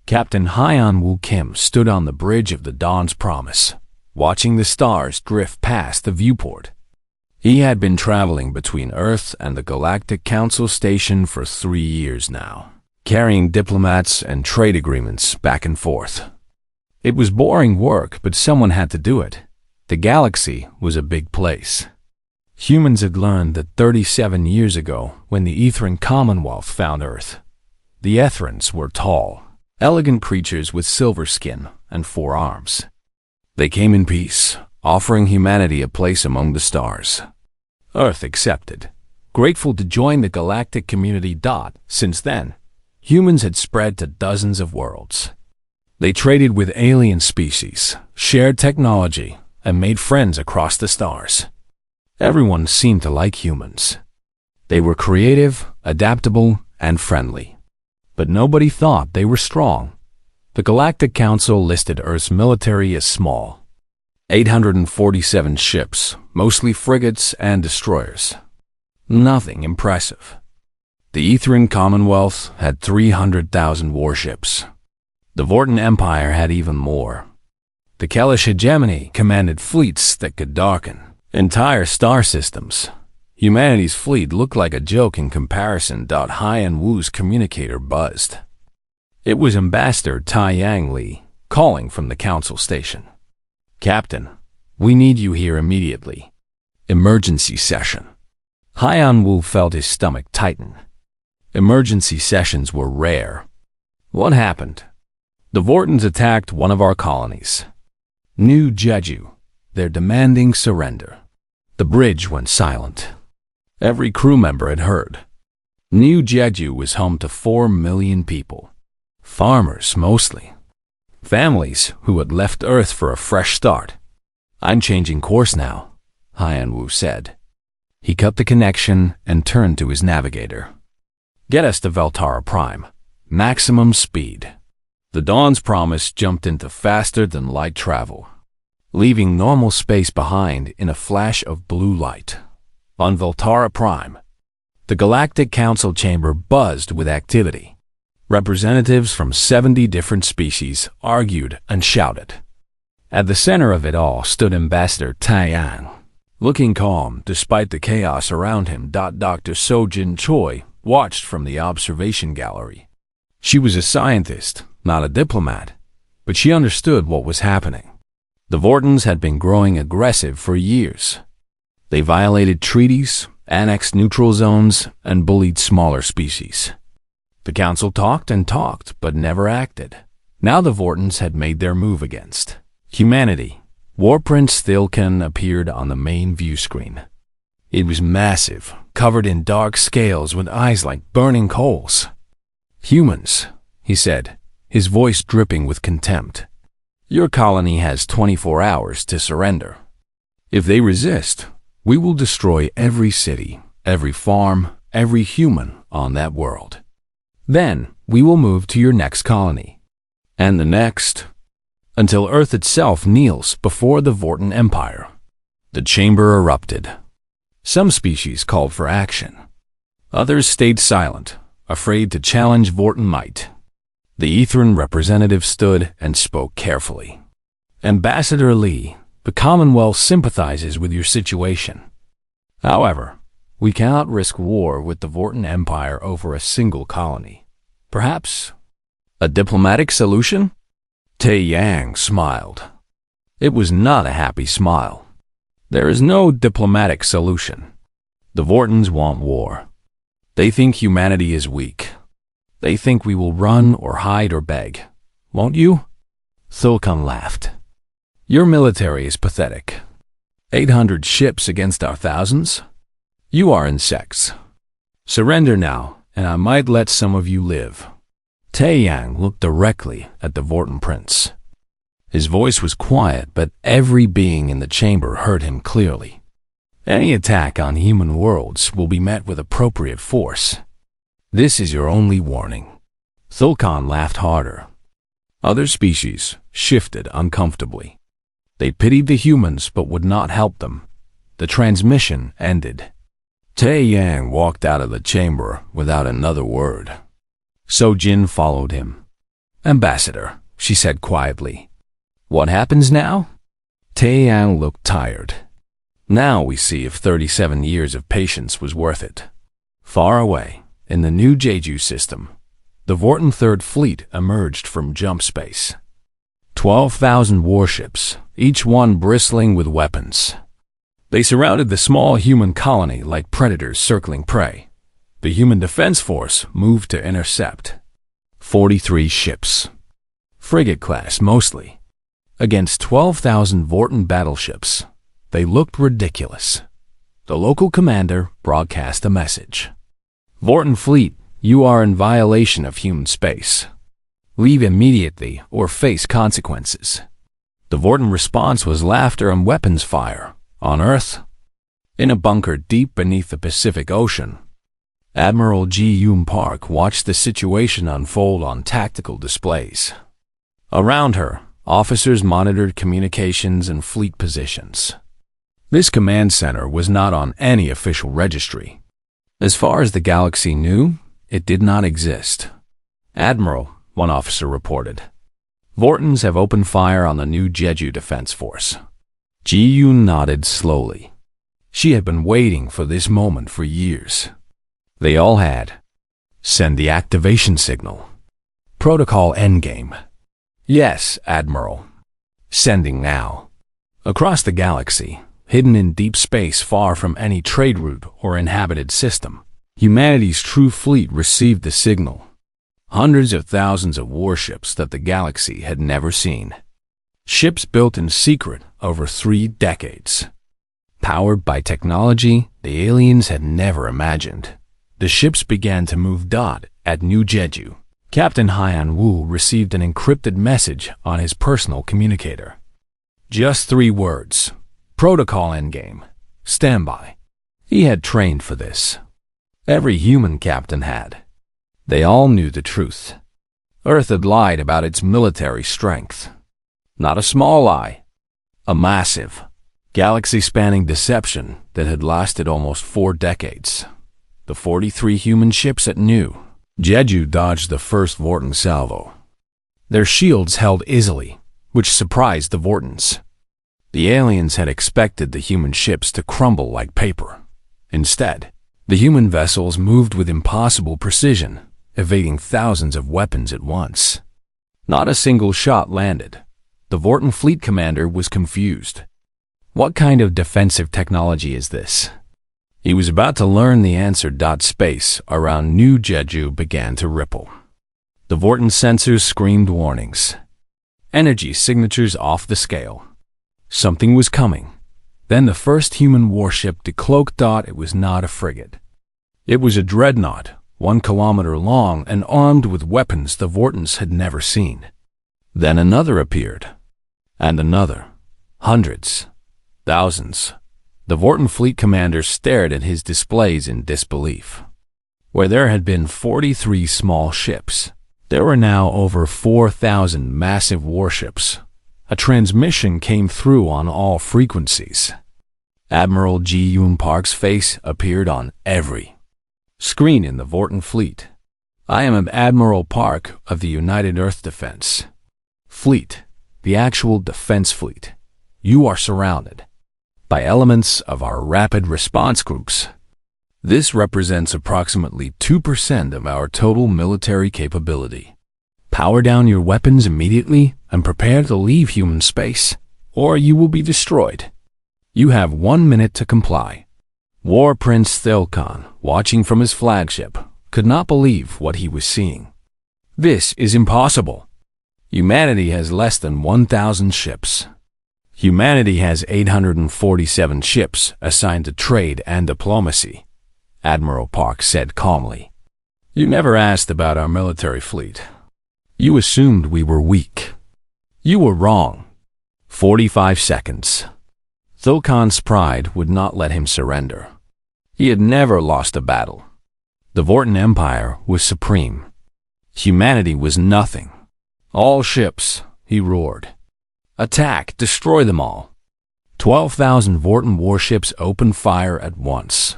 Captain Hyan Woo Kim stood on the bridge of the Dawn's Promise, watching the stars drift past the viewport. He had been traveling between Earth and the Galactic Council Station for 3 years now, carrying diplomats and trade agreements back and forth. It was boring work, but someone had to do it. The galaxy was a big place. Humans had learned that 37 years ago, when the Ethran Commonwealth found Earth, the Ethrans were tall, elegant creatures with silver skin and 4 arms. They came in peace, offering humanity a place among the stars. Earth accepted, grateful to join the galactic community. Since then, humans had spread to dozens of worlds. They traded with alien species, shared technology, and made friends across the stars. Everyone seemed to like humans. They were creative, adaptable, and friendly. But nobody thought they were strong. The Galactic Council listed Earth's military as small. 847 ships, mostly frigates and destroyers. Nothing impressive. The Ethran Commonwealth had 300,000 warships. The Vorten Empire had even more. The Kelish hegemony commanded fleets that could darken entire star systems. Humanity's fleet looked like a joke in comparison. Hyan Woo's communicator buzzed. It was Ambassador Tai Yang Li, calling from the council station. Captain, we need you here immediately. Emergency session. Hyan Woo felt his stomach tighten. Emergency sessions were rare. What happened? The Vortens attacked one of our colonies. New Jeju. They're demanding surrender. The bridge went silent. Every crew member had heard. New Jeju was home to 4 million people. Farmers, mostly. Families who had left Earth for a fresh start. I'm changing course now, Hyan Woo said. He cut the connection and turned to his navigator. Get us to Veltara Prime. Maximum speed. The Dawn's Promise jumped into faster-than-light travel, leaving normal space behind in a flash of blue light. On Veltara Prime, the Galactic Council chamber buzzed with activity. Representatives from 70 different species argued and shouted. At the center of it all stood Ambassador Tai Yang, looking calm despite the chaos around him. Dr. Sojin Choi watched from the observation gallery. She was a scientist, not a diplomat, but she understood what was happening. The Vortens had been growing aggressive for years. They violated treaties, annexed neutral zones, and bullied smaller species. The council talked and talked, but never acted. Now the Vortens had made their move against humanity. War Prince Thilken appeared on the main view screen. It was massive, covered in dark scales with eyes like burning coals. Humans, he said, his voice dripping with contempt. Your colony has 24 hours to surrender. If they resist, we will destroy every city, every farm, every human on that world. Then we will move to your next colony, and the next, until Earth itself kneels before the Vorten Empire. The chamber erupted. Some species called for action. Others stayed silent, afraid to challenge Vorten might. The Ethran representative stood and spoke carefully. Ambassador Li, the Commonwealth sympathizes with your situation. However, we cannot risk war with the Vorten Empire over a single colony. Perhaps a diplomatic solution? Tai Yang smiled. It was not a happy smile. There is no diplomatic solution. The Vortens want war. They think humanity is weak. They think we will run or hide or beg. Won't you? Thilken laughed. Your military is pathetic. 800 ships against our thousands? You are insects. Surrender now, and I might let some of you live. Tai Yang looked directly at the Vorten prince. His voice was quiet, but every being in the chamber heard him clearly. Any attack on human worlds will be met with appropriate force. This is your only warning. Thilken laughed harder. Other species shifted uncomfortably. They pitied the humans but would not help them. The transmission ended. Tai Yang walked out of the chamber without another word. Sojin followed him. "Ambassador," she said quietly. "What happens now?" Taeyang looked tired. Now we see if 37 years of patience was worth it. Far away, in the new Jeju system, the Vorten Third Fleet emerged from jump space. 12,000 warships, each one bristling with weapons. They surrounded the small human colony like predators circling prey. The human defense force moved to intercept. 43 ships, frigate class mostly, against 12,000 Vorten battleships. They looked ridiculous. The local commander broadcast a message. "Vorten Fleet, you are in violation of human space. Leave immediately or face consequences." The Vorten response was laughter and weapons fire. On Earth, in a bunker deep beneath the Pacific Ocean, Admiral Ji-Yoon Park watched the situation unfold on tactical displays. Around her, officers monitored communications and fleet positions. This command center was not on any official registry. As far as the galaxy knew, it did not exist. "Admiral," one officer reported, "Vortens have opened fire on the new Jeju Defense Force." Ji-Yoon nodded slowly. She had been waiting for this moment for years. They all had. "Send the activation signal." "Protocol endgame." "Yes, Admiral. Sending now." Across the galaxy, hidden in deep space far from any trade route or inhabited system, humanity's true fleet received the signal. Hundreds of thousands of warships that the galaxy had never seen. Ships built in secret over 3 decades. Powered by technology the aliens had never imagined. The ships began to move at New Jeju. Captain Hyan Woo received an encrypted message on his personal communicator. Just 3 words. Protocol endgame. Standby. He had trained for this. Every human captain had. They all knew the truth. Earth had lied about its military strength. Not a small lie. A massive, galaxy-spanning deception that had lasted almost 4 decades. The 43 human ships at New Jeju dodged the first Vorten salvo. Their shields held easily, which surprised the Vortens. The aliens had expected the human ships to crumble like paper. Instead, the human vessels moved with impossible precision, evading thousands of weapons at once. Not a single shot landed. The Vorten fleet commander was confused. What kind of defensive technology is this? He was about to learn the answer. Space around New Jeju began to ripple. The Vorten sensors screamed warnings. Energy signatures off the scale. Something was coming. Then the first human warship decloaked. It was not a frigate. It was a dreadnought, 1 kilometer long and armed with weapons the Vortens had never seen. Then another appeared. And another. Hundreds. Thousands. The Vorten fleet commander stared at his displays in disbelief. Where there had been 43 small ships, there were now over 4,000 massive warships. A transmission came through on all frequencies. Admiral Ji-Yoon Park's face appeared on every screen in the Vorten fleet. "I am Admiral Park of the United Earth Defense Fleet, the actual defense fleet. You are surrounded by elements of our rapid response groups. This represents approximately 2% of our total military capability. Power down your weapons immediately and prepare to leave human space, or you will be destroyed. You have 1 minute to comply." War Prince Thilkon, watching from his flagship, could not believe what he was seeing. "This is impossible. Humanity has less than 1,000 ships. Humanity has 847 ships assigned to trade and diplomacy," Admiral Park said calmly. "You never asked about our military fleet. You assumed we were weak. You were wrong." 45 seconds. Thilkon's pride would not let him surrender. He had never lost a battle. The Vorten Empire was supreme. Humanity was nothing. "All ships," he roared. "Attack! Destroy them all!" 12,000 Vorten warships opened fire at once.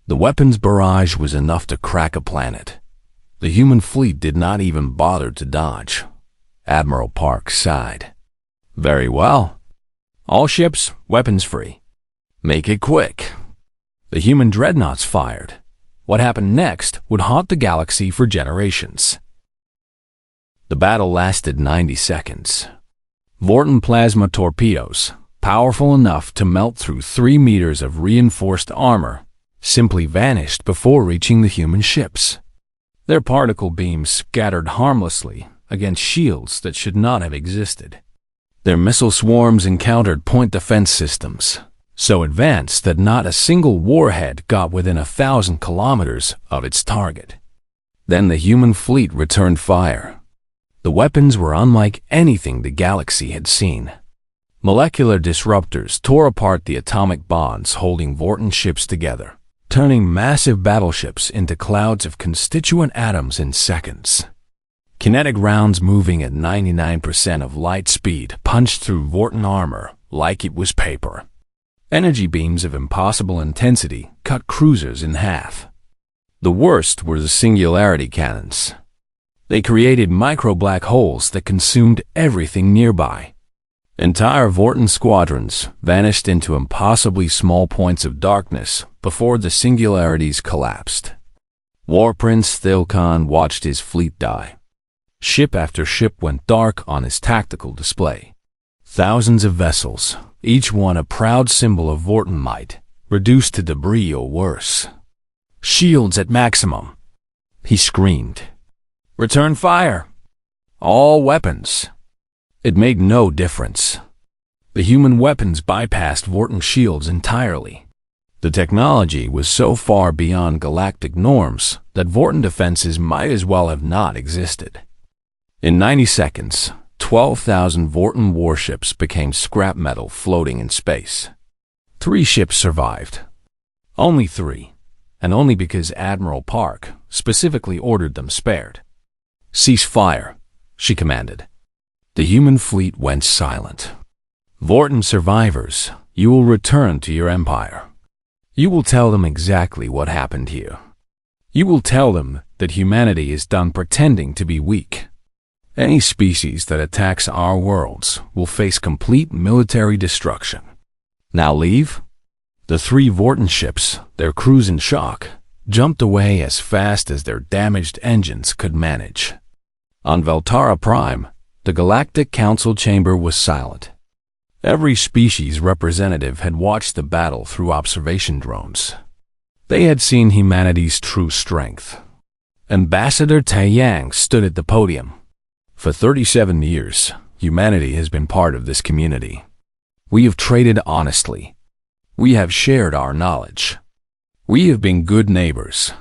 The weapons barrage was enough to crack a planet. The human fleet did not even bother to dodge. Admiral Park sighed. Very well. All ships, weapons free. Make it quick. The human dreadnoughts fired. What happened next would haunt the galaxy for generations. The battle lasted 90 seconds. Vorton plasma torpedoes, powerful enough to melt through 3 meters of reinforced armor, simply vanished before reaching the human ships. Their particle beams scattered harmlessly against shields that should not have existed. Their missile swarms encountered point defense systems, so advanced that not a single warhead got within 1,000 kilometers of its target. Then the human fleet returned fire. The weapons were unlike anything the galaxy had seen. Molecular disruptors tore apart the atomic bonds holding Vorton ships together, turning massive battleships into clouds of constituent atoms in seconds. Kinetic rounds moving at 99% of light speed punched through Vorton armor like it was paper. Energy beams of impossible intensity cut cruisers in half. The worst were the singularity cannons. They created micro-black holes that consumed everything nearby. Entire Vorton squadrons vanished into impossibly small points of darkness before the singularities collapsed. War Prince Thilkon watched his fleet die. Ship after ship went dark on his tactical display. Thousands of vessels, each one a proud symbol of Vorton might, reduced to debris or worse. Shields at maximum. He screamed. Return fire! All weapons! It made no difference. The human weapons bypassed Vorton shields entirely. The technology was so far beyond galactic norms that Vorton defenses might as well have not existed. In 90 seconds, 12,000 Vorton warships became scrap metal floating in space. 3 ships survived. Only 3, and only because Admiral Park specifically ordered them spared. Cease fire, she commanded. The human fleet went silent. Vorton survivors, you will return to your empire. You will tell them exactly what happened here. You will tell them that humanity is done pretending to be weak. Any species that attacks our worlds will face complete military destruction. Now leave? The 3 Vorton ships, their crews in shock, jumped away as fast as their damaged engines could manage. On Veltara Prime, the Galactic Council chamber was silent. Every species representative had watched the battle through observation drones. They had seen humanity's true strength. Ambassador Taiyang stood at the podium. For 37 years, humanity has been part of this community. We have traded honestly. We have shared our knowledge. We have been good neighbors.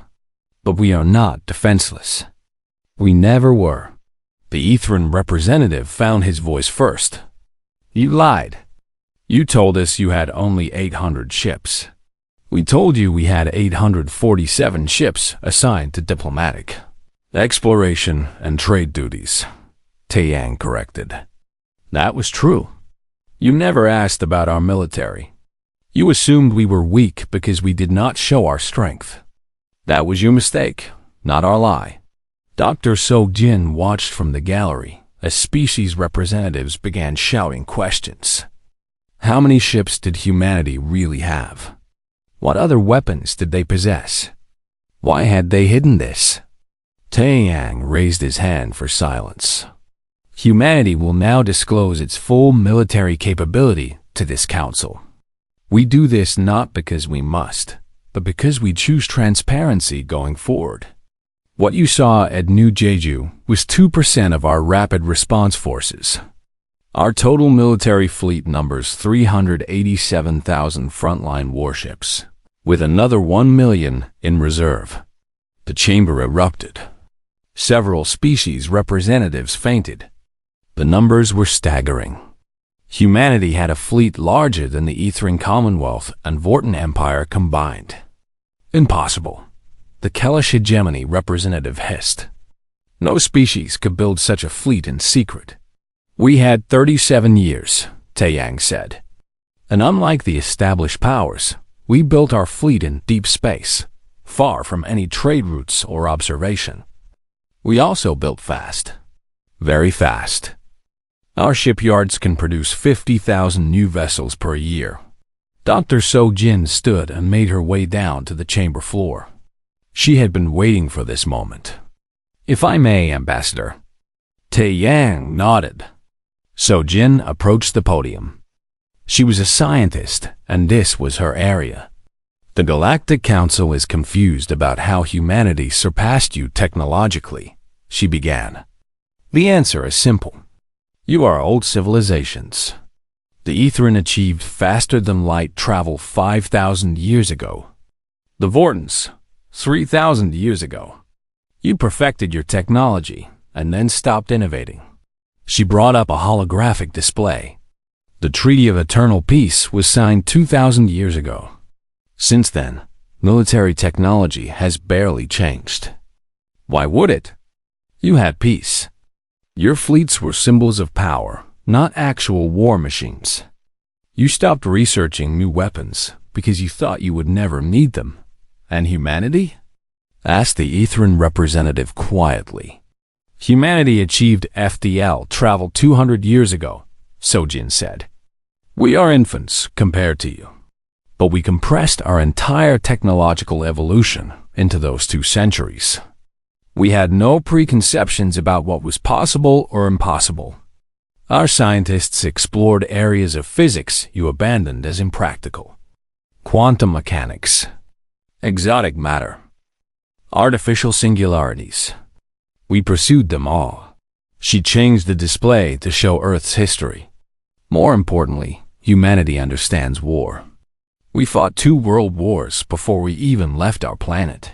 But we are not defenseless. We never were. The Ethran representative found his voice first. You lied. You told us you had only 800 ships. We told you we had 847 ships assigned to diplomatic, exploration, and trade duties. Taiyang corrected. That was true. You never asked about our military. You assumed we were weak because we did not show our strength. That was your mistake, not our lie. Dr. So-Jin watched from the gallery as species representatives began shouting questions. How many ships did humanity really have? What other weapons did they possess? Why had they hidden this? Taiyang raised his hand for silence. Humanity will now disclose its full military capability to this council. We do this not because we must, but because we choose transparency going forward. What you saw at New Jeju was 2% of our rapid response forces. Our total military fleet numbers 387,000 frontline warships, with another 1 million in reserve. The chamber erupted. Several species representatives fainted. The numbers were staggering. Humanity had a fleet larger than the Ethran Commonwealth and Vorton Empire combined. Impossible. The Kellish hegemony representative hissed. No species could build such a fleet in secret. We had 37 years, Taiyang said. And unlike the established powers, we built our fleet in deep space, far from any trade routes or observation. We also built fast. Very fast. Our shipyards can produce 50,000 new vessels per year. Dr. So-Jin stood and made her way down to the chamber floor. She had been waiting for this moment. "If I may, Ambassador." Tae-yang nodded. So-Jin approached the podium. She was a scientist, and this was her area. "The Galactic Council is confused about how humanity surpassed you technologically," she began. "The answer is simple. You are old civilizations. The Ethrin achieved faster-than-light travel 5,000 years ago. The Vortons, 3,000 years ago. You perfected your technology and then stopped innovating." She brought up a holographic display. "The Treaty of Eternal Peace was signed 2,000 years ago. Since then, military technology has barely changed. Why would it? You had peace. Your fleets were symbols of power, not actual war machines. You stopped researching new weapons because you thought you would never need them. And humanity?" asked the Ethrin representative quietly. "Humanity achieved FDL travel 200 years ago," So-Jin said. "We are infants compared to you. But we compressed our entire technological evolution into those 2 centuries. We had no preconceptions about what was possible or impossible. Our scientists explored areas of physics you abandoned as impractical. Quantum mechanics, exotic matter, artificial singularities. We pursued them all." She changed the display to show Earth's history. "More importantly, humanity understands war. We fought 2 world wars before we even left our planet.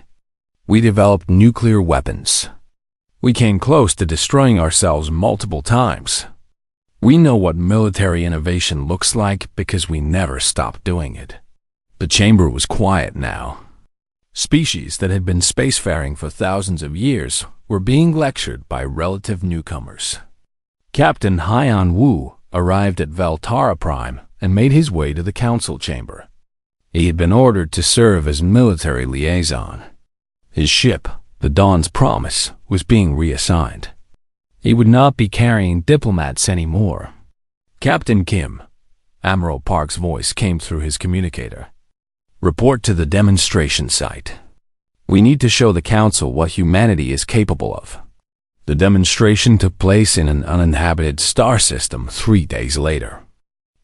We developed nuclear weapons. We came close to destroying ourselves multiple times. We know what military innovation looks like because we never stopped doing it." The chamber was quiet now. Species that had been spacefaring for thousands of years were being lectured by relative newcomers. Captain Haiyan Wu arrived at Veltara Prime and made his way to the council chamber. He had been ordered to serve as military liaison. His ship, the Dawn's Promise, was being reassigned. He would not be carrying diplomats anymore. "Captain Kim," Admiral Park's voice came through his communicator. "Report to the demonstration site. We need to show the Council what humanity is capable of." The demonstration took place in an uninhabited star system 3 days later.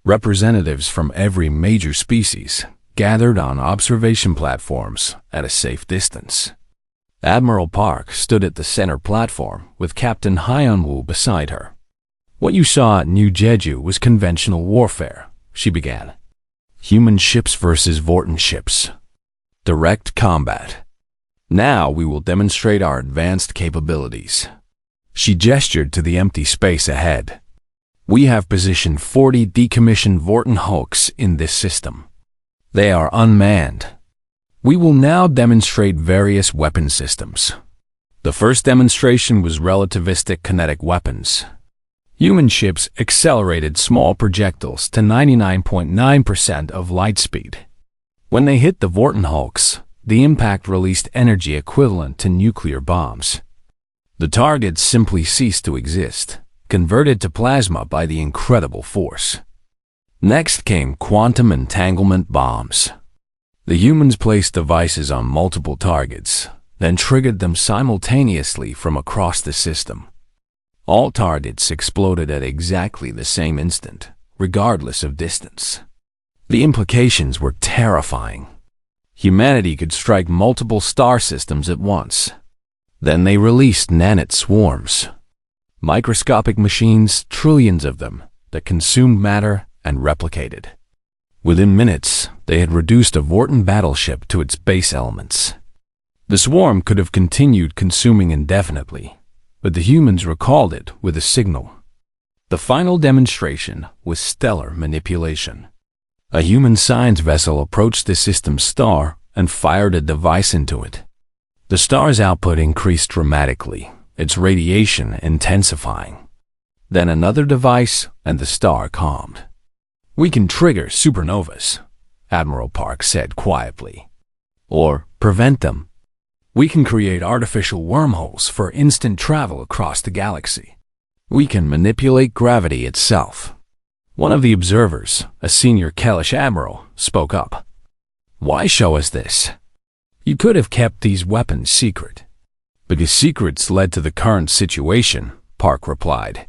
Representatives from every major species gathered on observation platforms at a safe distance. Admiral Park stood at the center platform with Captain Haiyan-Woo beside her. "What you saw at New Jeju was conventional warfare," she began. "Human ships versus Vorton ships. Direct combat. Now we will demonstrate our advanced capabilities." She gestured to the empty space ahead. "We have positioned 40 decommissioned Vorton hulks in this system. They are unmanned. We will now demonstrate various weapon systems. The first demonstration was relativistic kinetic weapons. Human ships accelerated small projectiles to 99.9% of light speed. When they hit the Vorton hulks, the impact released energy equivalent to nuclear bombs. The targets simply ceased to exist, converted to plasma by the incredible force. Next came quantum entanglement bombs. The humans placed devices on multiple targets, then triggered them simultaneously from across the system. All targets exploded at exactly the same instant, regardless of distance. The implications were terrifying. Humanity could strike multiple star systems at once. Then they released nanite swarms. Microscopic machines, trillions of them, that consumed matter and replicated. Within minutes, they had reduced a Vorton battleship to its base elements. The swarm could have continued consuming indefinitely, but the humans recalled it with a signal. The final demonstration was stellar manipulation. A human science vessel approached the system's star and fired a device into it. The star's output increased dramatically, its radiation intensifying. Then another device and the star calmed. "We can trigger supernovas," Admiral Park said quietly. "Or prevent them." We can create artificial wormholes for instant travel across the galaxy. We can manipulate gravity itself. One of the observers, a senior Kellish admiral, spoke up. Why show us this? You could have kept these weapons secret. Because secrets led to the current situation, Park replied.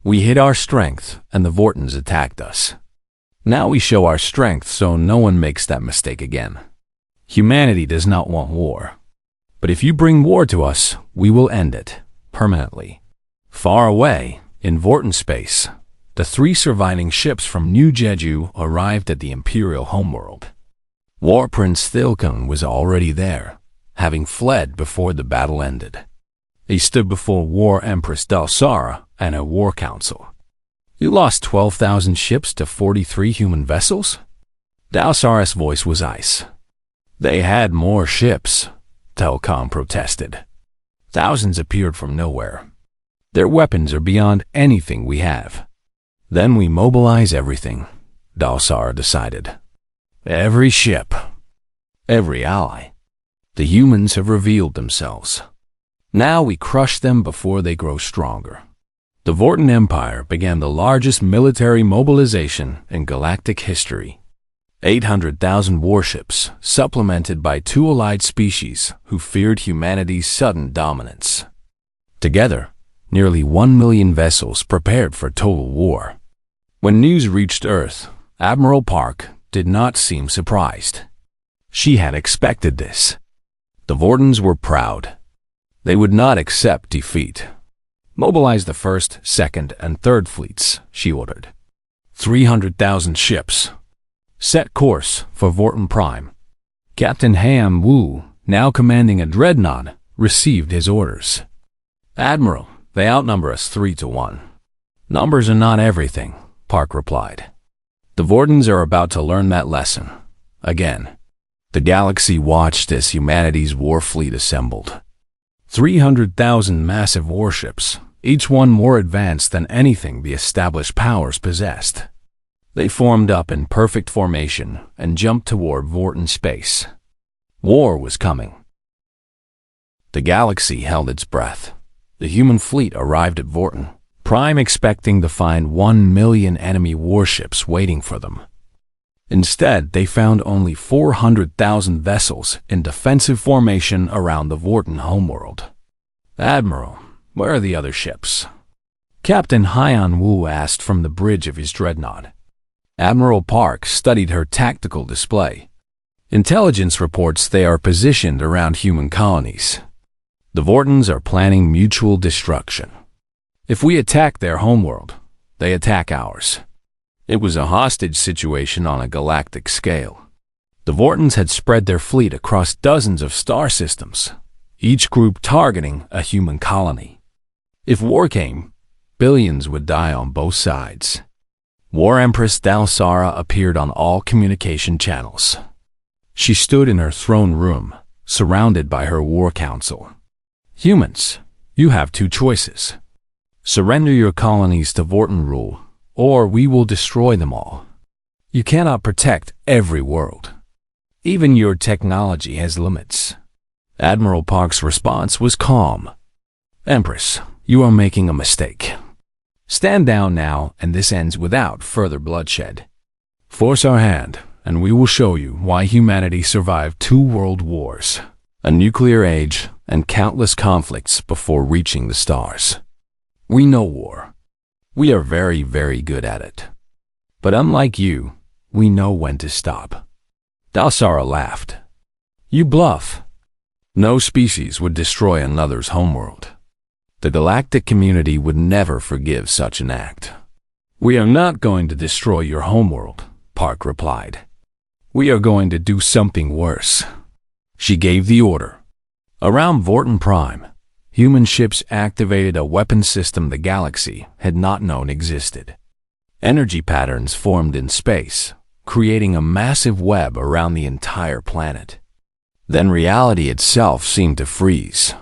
We hid our strength, and the Vortons attacked us. Now we show our strength so no one makes that mistake again. Humanity does not want war. But if you bring war to us, we will end it, permanently. Far away, in Vorton space, the 3 surviving ships from New Jeju arrived at the Imperial homeworld. War Prince Thilkon was already there, having fled before the battle ended. He stood before War Empress Dalsara and her war council. You lost 12,000 ships to 43 human vessels? Dalsara's voice was ice. They had more ships, Telcom protested. Thousands appeared from nowhere. Their weapons are beyond anything we have. Then we mobilize everything, Dalsara decided. Every ship, every ally. The humans have revealed themselves. Now we crush them before they grow stronger. The Vorton Empire began the largest military mobilization in galactic history. 800,000 warships, supplemented by 2 allied species who feared humanity's sudden dominance. Together, nearly 1 million vessels prepared for total war. When news reached Earth, Admiral Park did not seem surprised. She had expected this. The Vortons were proud. They would not accept defeat. Mobilize the 1st, 2nd, and 3rd fleets, she ordered. 300,000 ships. Set course for Vorton Prime. Captain Ham Wu, now commanding a dreadnought, received his orders. Admiral, they outnumber us 3-1. Numbers are not everything, Park replied. The Vortons are about to learn that lesson. Again. The galaxy watched as humanity's war fleet assembled. 300,000 massive warships, each one more advanced than anything the established powers possessed. They formed up in perfect formation and jumped toward Vorton space. War was coming. The galaxy held its breath. The human fleet arrived at Vorton Prime expecting to find 1 million enemy warships waiting for them. Instead, they found only 400,000 vessels in defensive formation around the Vorton homeworld. Admiral, where are the other ships? Captain Hyan Wu asked from the bridge of his dreadnought. Admiral Park studied her tactical display. Intelligence reports they are positioned around human colonies. The Vortons are planning mutual destruction. If we attack their homeworld, they attack ours. It was a hostage situation on a galactic scale. The Vortons had spread their fleet across dozens of star systems, each group targeting a human colony. If war came, billions would die on both sides. War Empress Dalsara appeared on all communication channels. She stood in her throne room, surrounded by her war council. Humans, you have 2 choices. Surrender your colonies to Vorton rule, or we will destroy them all. You cannot protect every world. Even your technology has limits. Admiral Park's response was calm. Empress, you are making a mistake. Stand down now, and this ends without further bloodshed. Force our hand, and we will show you why humanity survived 2 world wars, a nuclear age, and countless conflicts before reaching the stars. We know war. We are very, very good at it. But unlike you, we know when to stop. Dalsara laughed. You bluff. No species would destroy another's homeworld. The galactic community would never forgive such an act. We are not going to destroy your homeworld, Park replied. We are going to do something worse. She gave the order. Around Vorton Prime, human ships activated a weapon system the galaxy had not known existed. Energy patterns formed in space, creating a massive web around the entire planet. Then reality itself seemed to freeze.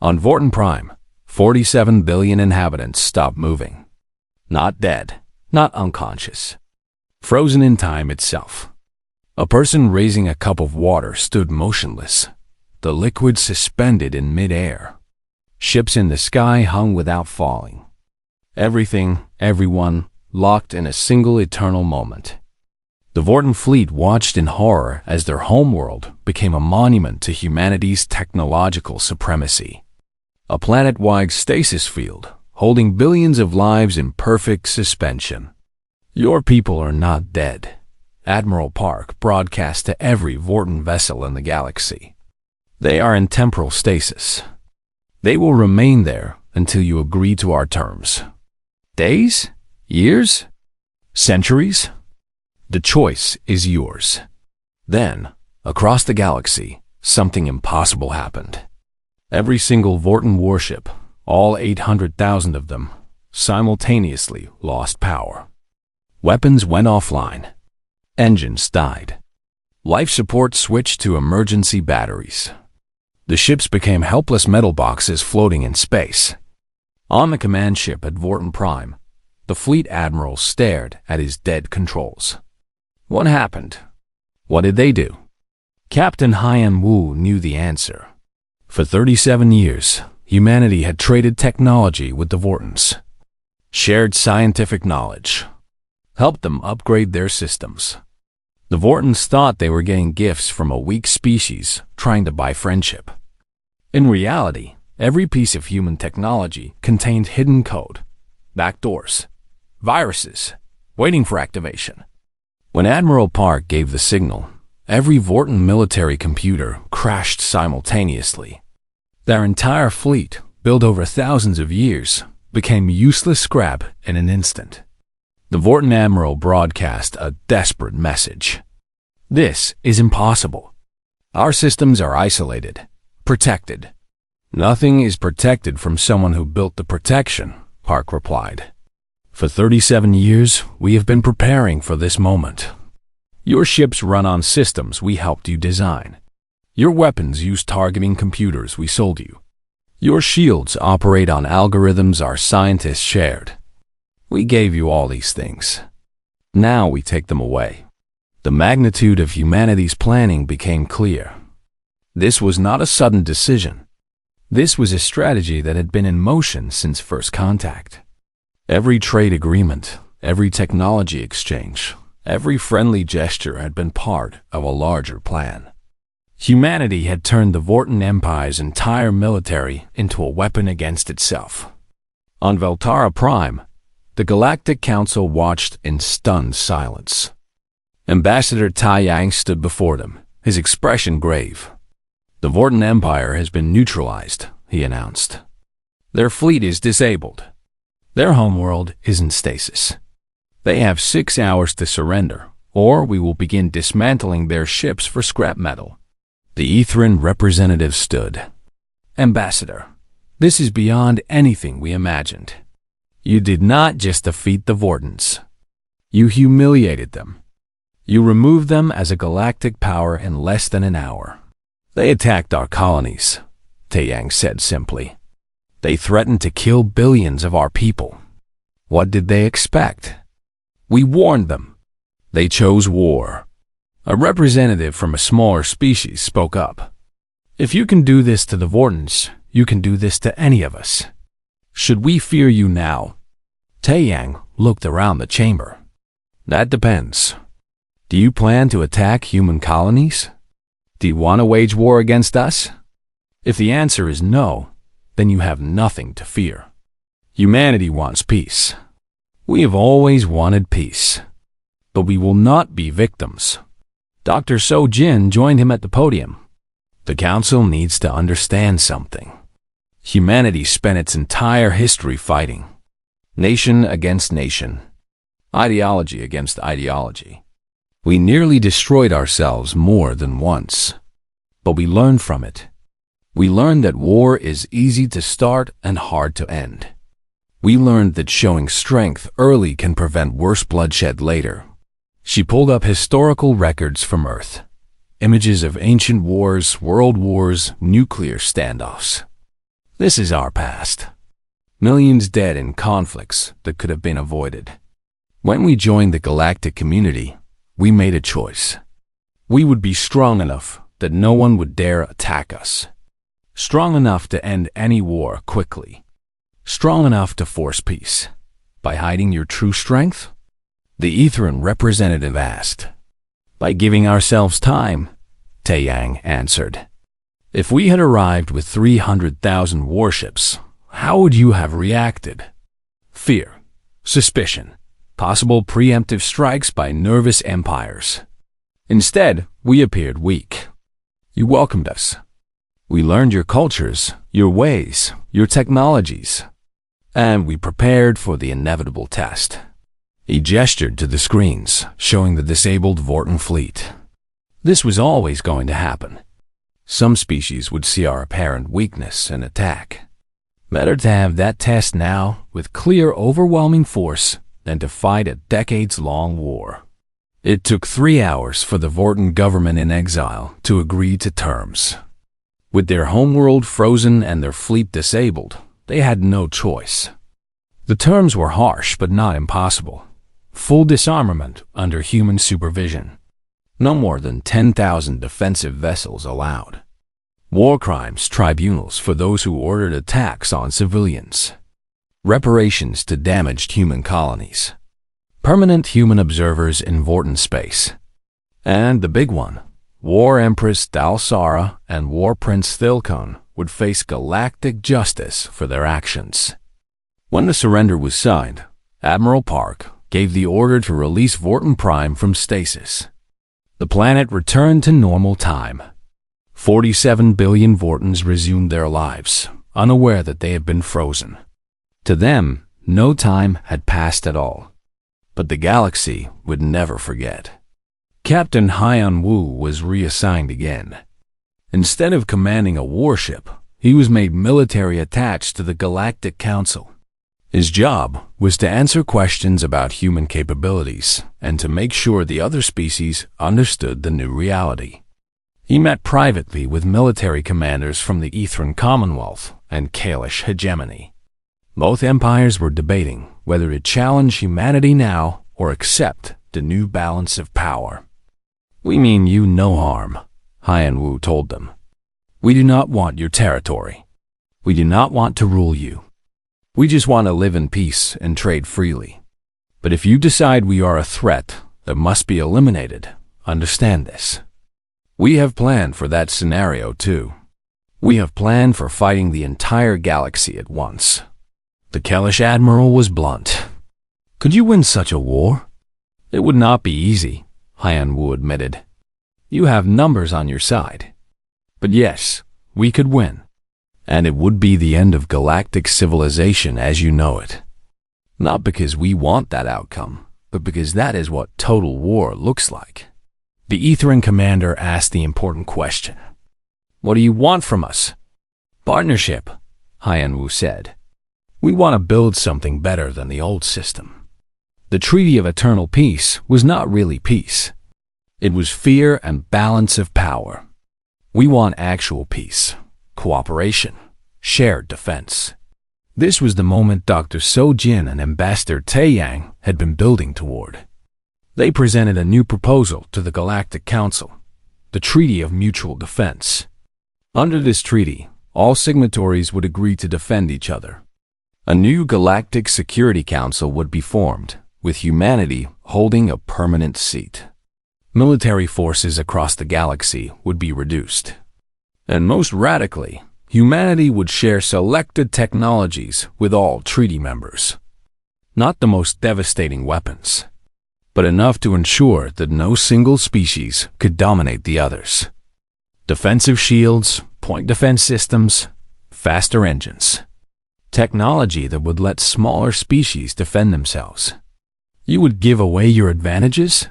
On Vorton Prime, 47 billion inhabitants stopped moving. Not dead, not unconscious. Frozen in time itself. A person raising a cup of water stood motionless, the liquid suspended in mid-air. Ships in the sky hung without falling. Everything, everyone, locked in a single eternal moment. The Vorten fleet watched in horror as their homeworld became a monument to humanity's technological supremacy. A planet-wide stasis field, holding billions of lives in perfect suspension. "Your people are not dead," Admiral Park broadcast to every Vorten vessel in the galaxy. "They are in temporal stasis. They will remain there until you agree to our terms. Days? Years? Centuries? The choice is yours." Then, across the galaxy, something impossible happened. Every single Vorten warship, all 800,000 of them, simultaneously lost power. Weapons went offline. Engines died. Life support switched to emergency batteries. The ships became helpless metal boxes floating in space. On the command ship at Vorten Prime, the fleet admiral stared at his dead controls. What happened? What did they do? Captain Haiyan Wu knew the answer. For 37 years, humanity had traded technology with the Vortens, shared scientific knowledge, helped them upgrade their systems. The Vortens thought they were getting gifts from a weak species trying to buy friendship. In reality, every piece of human technology contained hidden code, backdoors, viruses, waiting for activation. When Admiral Park gave the signal, every Vorten military computer crashed simultaneously. Their entire fleet, built over thousands of years, became useless scrap in an instant. The Vorten Admiral broadcast a desperate message. "This is impossible. Our systems are isolated, protected." "Nothing is protected from someone who built the protection," Park replied. "For 37 years, we have been preparing for this moment. Your ships run on systems we helped you design. Your weapons use targeting computers we sold you. Your shields operate on algorithms our scientists shared. We gave you all these things. Now we take them away." The magnitude of humanity's planning became clear. This was not a sudden decision. This was a strategy that had been in motion since first contact. Every trade agreement, every technology exchange, every friendly gesture had been part of a larger plan. Humanity had turned the Vorten Empire's entire military into a weapon against itself. On Veltara Prime, the Galactic Council watched in stunned silence. Ambassador Tai Yang stood before them, his expression grave. "The Vorten Empire has been neutralized," he announced. "Their fleet is disabled. Their homeworld is in stasis. They have 6 hours to surrender, or we will begin dismantling their ships for scrap metal." The Ethrin representative stood. "Ambassador, this is beyond anything we imagined. You did not just defeat the Vortens. You humiliated them. You removed them as a galactic power in less than an hour. They attacked our colonies," Taeyang said simply. "They threatened to kill billions of our people. What did they expect? We warned them. They chose war." A representative from a smaller species spoke up. "If you can do this to the Vortens, you can do this to any of us. Should we fear you now?" Taeyang looked around the chamber. "That depends. Do you plan to attack human colonies? Do you want to wage war against us? If the answer is no, then you have nothing to fear. Humanity wants peace. We have always wanted peace. But we will not be victims." Dr. So Jin joined him at the podium. "The Council needs to understand something. Humanity spent its entire history fighting. Nation against nation. Ideology against ideology. We nearly destroyed ourselves more than once. But we learned from it. We learned that war is easy to start and hard to end. We learned that showing strength early can prevent worse bloodshed later." She pulled up historical records from Earth. Images of ancient wars, world wars, nuclear standoffs. This is our past. Millions dead in conflicts that could have been avoided. When we joined the galactic community, we made a choice. We would be strong enough, that no one would dare attack us. Strong enough to end any war quickly. Strong enough to force peace. By hiding your true strength? The Etherean representative asked. By giving ourselves time, Taeyang answered. If we had arrived with 300,000 warships, how would you have reacted? Fear, suspicion, possible preemptive strikes by nervous empires. Instead, we appeared weak. You welcomed us. We learned your cultures, your ways, your technologies, and we prepared for the inevitable test. He gestured to the screens, showing the disabled Vorten fleet. This was always going to happen. Some species would see our apparent weakness and attack. Better to have that test now, with clear, overwhelming force, than to fight a decades-long war. It took 3 hours for the Vorten government in exile to agree to terms. With their homeworld frozen and their fleet disabled, they had no choice. The terms were harsh but not impossible. Full disarmament under human supervision. No more than 10,000 defensive vessels allowed. War crimes tribunals for those who ordered attacks on civilians. Reparations to damaged human colonies. Permanent human observers in Vorten space. And the big one, War Empress Dalsara and War Prince Thilkon would face galactic justice for their actions. When the surrender was signed, Admiral Park gave the order to release Vorten Prime from stasis. The planet returned to normal time. 47 billion Vortens resumed their lives, unaware that they had been frozen. To them, no time had passed at all. But the galaxy would never forget. Captain Haiyan Wu was reassigned again. Instead of commanding a warship, he was made military attached to the Galactic Council. His job was to answer questions about human capabilities and to make sure the other species understood the new reality. He met privately with military commanders from the Etherean Commonwealth and Kalish Hegemony. Both empires were debating whether to challenge humanity now or accept the new balance of power. We mean you no harm, Haiyan Wu told them. We do not want your territory. We do not want to rule you. We just want to live in peace and trade freely. But if you decide we are a threat that must be eliminated, understand this. We have planned for that scenario too. We have planned for fighting the entire galaxy at once. The Kalish Admiral was blunt. Could you win such a war? It would not be easy, Haiyan Wu admitted. You have numbers on your side. But yes, we could win. And it would be the end of galactic civilization as you know it. Not because we want that outcome, but because that is what total war looks like. The Etherean commander asked the important question. What do you want from us? Partnership, Haiyan Wu said. We want to build something better than the old system. The Treaty of Eternal Peace was not really peace. It was fear and balance of power. We want actual peace, cooperation, shared defense. This was the moment Dr. Sojin and Ambassador Taeyang had been building toward. They presented a new proposal to the Galactic Council, the Treaty of Mutual Defense. Under this treaty, all signatories would agree to defend each other. A new Galactic Security Council would be formed, with humanity holding a permanent seat. Military forces across the galaxy would be reduced. And most radically, humanity would share selected technologies with all treaty members. Not the most devastating weapons, but enough to ensure that no single species could dominate the others. Defensive shields, point defense systems, faster engines. Technology that would let smaller species defend themselves. You would give away your advantages?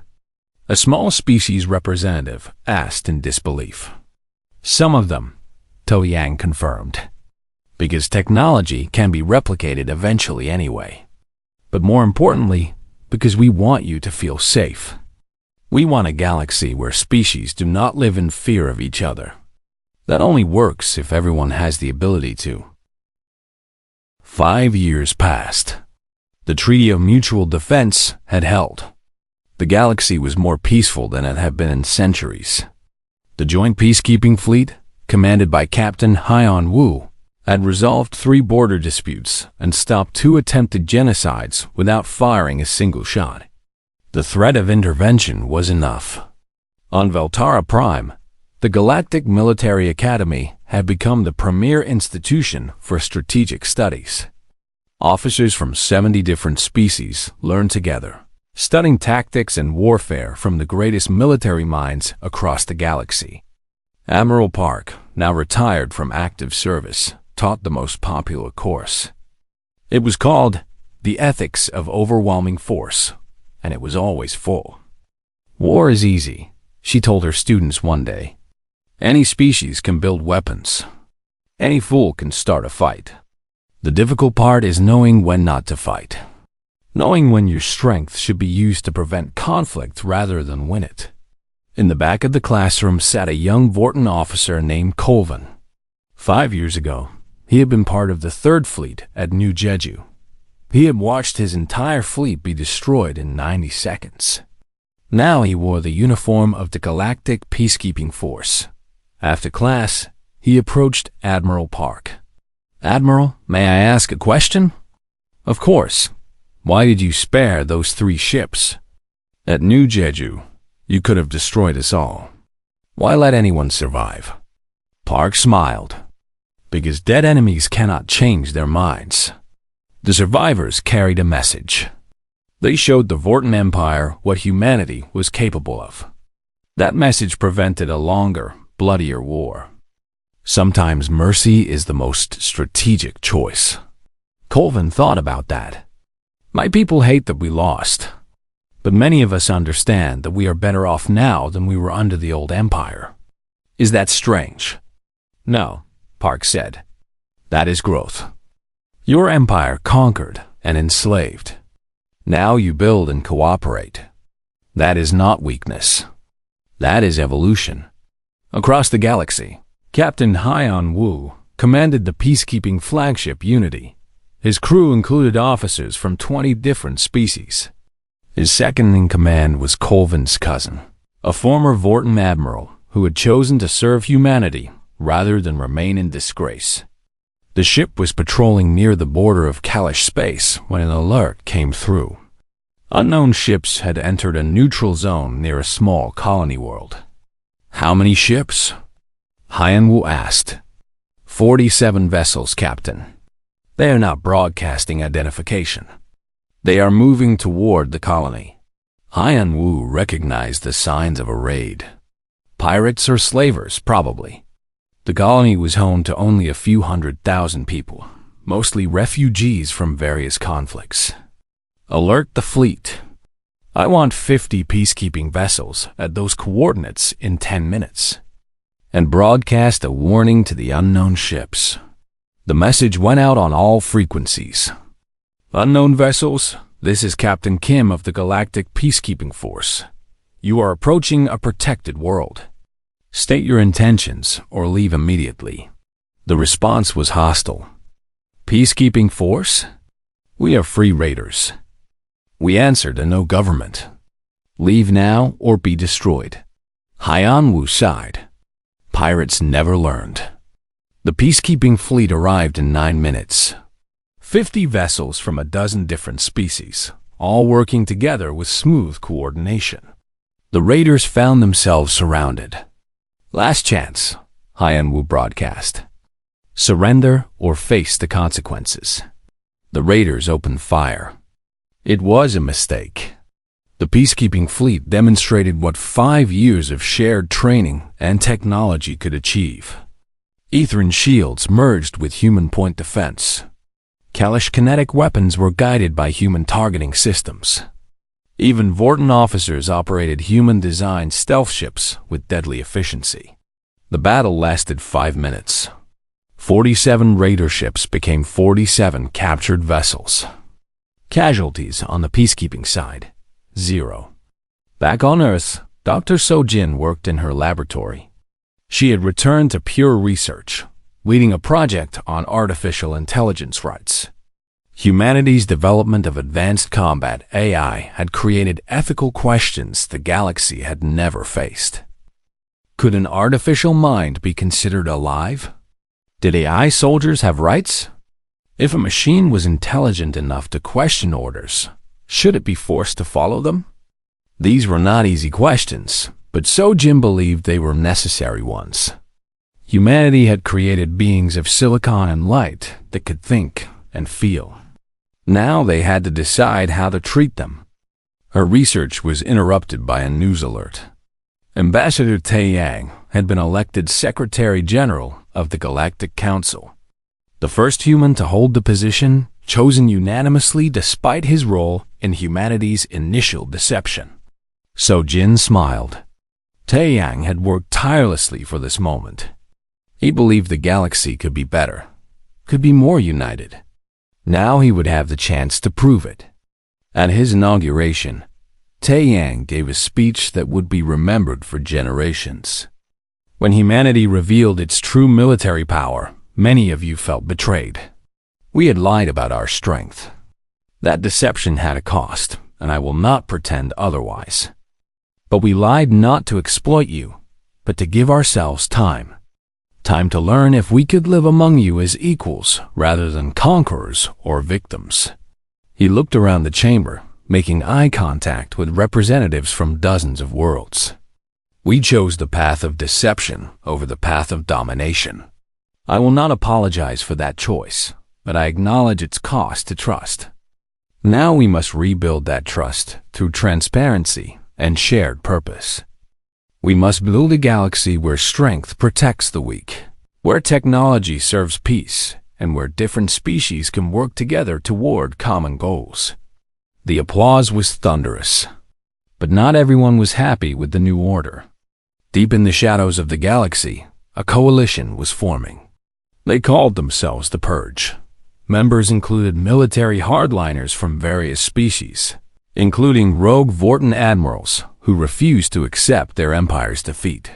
A small species representative asked in disbelief. Some of them, Taeyang confirmed. Because technology can be replicated eventually anyway. But more importantly, because we want you to feel safe. We want a galaxy where species do not live in fear of each other. That only works if everyone has the ability to. 5 years passed. The Treaty of Mutual Defense had held. The galaxy was more peaceful than it had been in centuries. The joint peacekeeping fleet, commanded by Captain Haiyan Wu, had resolved 3 border disputes and stopped 2 attempted genocides without firing a single shot. The threat of intervention was enough. On Veltara Prime, the Galactic Military Academy had become the premier institution for strategic studies. Officers from 70 different species learned together, studying tactics and warfare from the greatest military minds across the galaxy. Admiral Park, now retired from active service, taught the most popular course. It was called The Ethics of Overwhelming Force, and it was always full. War is easy, she told her students one day. Any species can build weapons. Any fool can start a fight. The difficult part is knowing when not to fight. Knowing when your strength should be used to prevent conflict rather than win it. In the back of the classroom sat a young Vorton officer named Colvin. 5 years ago, he had been part of the 3rd Fleet at New Jeju. He had watched his entire fleet be destroyed in 90 seconds. Now he wore the uniform of the Galactic Peacekeeping Force. After class, he approached Admiral Park. "Admiral, may I ask a question?" "Of course. Why did you spare those 3 ships? At New Jeju, you could have destroyed us all. Why let anyone survive?" Park smiled. "Because dead enemies cannot change their minds." The survivors carried a message. They showed the Vorton Empire what humanity was capable of. That message prevented a longer, bloodier war. Sometimes mercy is the most strategic choice. Colvin thought about that. My people hate that we lost, but many of us understand that we are better off now than we were under the old empire. Is that strange? No, Park said. That is growth. Your empire conquered and enslaved. Now you build and cooperate. That is not weakness. That is evolution. Across the galaxy, Captain Haiyan Wu commanded the peacekeeping flagship Unity. His crew included officers from 20 different species. His second-in-command was Colvin's cousin, a former Vorton admiral who had chosen to serve humanity rather than remain in disgrace. The ship was patrolling near the border of Kalish space when an alert came through. Unknown ships had entered a neutral zone near a small colony world. "How many ships?" Haiyan Wu asked. 47 vessels, Captain. They are not broadcasting identification. They are moving toward the colony. Haiyan Wu recognized the signs of a raid. Pirates or slavers, probably. The colony was home to only a few 100,000 people, mostly refugees from various conflicts. Alert the fleet. I want 50 peacekeeping vessels at those coordinates in 10 minutes. And broadcast a warning to the unknown ships. The message went out on all frequencies. Unknown vessels, this is Captain Kim of the Galactic Peacekeeping Force. You are approaching a protected world. State your intentions or leave immediately. The response was hostile. Peacekeeping Force? We are free raiders. We answer to no government. Leave now or be destroyed. Haiyan Wu sighed. Pirates never learned. The peacekeeping fleet arrived in 9 minutes. 50 vessels from a dozen different species, all working together with smooth coordination. The raiders found themselves surrounded. Last chance, Haiyan Wu broadcast. Surrender or face the consequences. The raiders opened fire. It was a mistake. The peacekeeping fleet demonstrated what 5 years of shared training and technology could achieve. Etherian shields merged with human point defense. Kalish kinetic weapons were guided by human targeting systems. Even Vorton officers operated human-designed stealth ships with deadly efficiency. The battle lasted 5 minutes. 47 raider ships became 47 captured vessels. Casualties on the peacekeeping side, 0. Back on Earth, Dr. Sojin worked in her laboratory. She had returned to pure research, leading a project on artificial intelligence rights. Humanity's development of advanced combat AI had created ethical questions the galaxy had never faced. Could an artificial mind be considered alive? Did AI soldiers have rights? If a machine was intelligent enough to question orders, should it be forced to follow them? These were not easy questions, but Sojin believed they were necessary ones. Humanity had created beings of silicon and light that could think and feel. Now they had to decide how to treat them. Her research was interrupted by a news alert. Ambassador Taeyang had been elected Secretary General of the Galactic Council. The first human to hold the position, chosen unanimously despite his role in humanity's initial deception. Sojin smiled. Taeyang had worked tirelessly for this moment. He believed the galaxy could be better, could be more united. Now he would have the chance to prove it. At his inauguration, Taeyang gave a speech that would be remembered for generations. When humanity revealed its true military power, many of you felt betrayed. We had lied about our strength. That deception had a cost, and I will not pretend otherwise. But we lied not to exploit you, but to give ourselves time. Time to learn if we could live among you as equals rather than conquerors or victims. He looked around the chamber, making eye contact with representatives from dozens of worlds. We chose the path of deception over the path of domination. I will not apologize for that choice, but I acknowledge its cost to trust. Now we must rebuild that trust through transparency and shared purpose. We must build a galaxy where strength protects the weak, where technology serves peace, and where different species can work together toward common goals. The applause was thunderous, but not everyone was happy with the new order. Deep in the shadows of the galaxy, a coalition was forming. They called themselves the Purge. Members included military hardliners from various species, including rogue Vorten admirals who refused to accept their empire's defeat.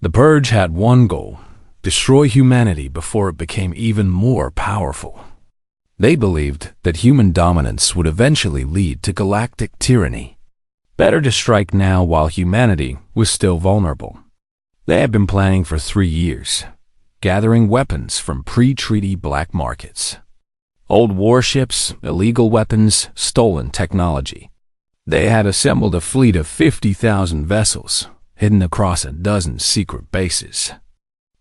The Purge had one goal: destroy humanity before it became even more powerful. They believed that human dominance would eventually lead to galactic tyranny. Better to strike now while humanity was still vulnerable. They had been planning for 3 years, gathering weapons from pre-treaty black markets. Old warships, illegal weapons, stolen technology. They had assembled a fleet of 50,000 vessels, hidden across a dozen secret bases.